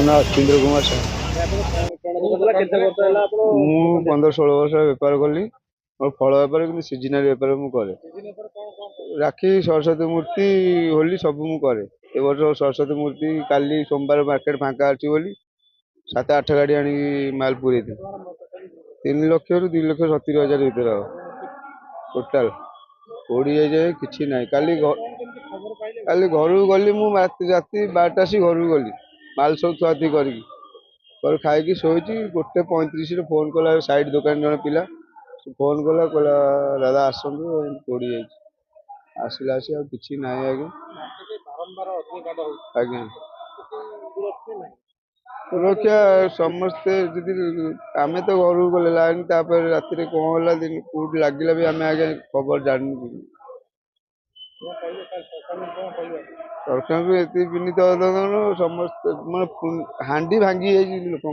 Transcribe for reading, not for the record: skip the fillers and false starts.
ना अश्विंद्र कुमार साहू मु 15-16 वर्ष बेपार कली मोर फल बेपार कि सीजनाल बेपार मुझे राखी सरस्वती मूर्ति होली सब मुझे ए वर्ष सरस्वती मूर्ति काली सोमवार मार्केट फांका अच्छी बोली 7-8 गाड़ी आनी माल पूरे 3 लाख रू 2,70,000 भर टोटाल पड़ी जाए कि ना काली काली घर गली मुझे राति 12टा सी घर गली माल सब थुआथी कर खाई शोची 1:35 फोन कला साइड दुकान जन पिला फोन कला कहला दादा आसतु पड़ी जाए आसला कि ना आज्ञा आज्ञा सुरक्षा समस्ते आम तो घर गले लाइन राति कौन है दिन कौट लगे भी आम आगे खबर जान सरकार को ये विनीत समस्त मैं हांडी भांगी लोक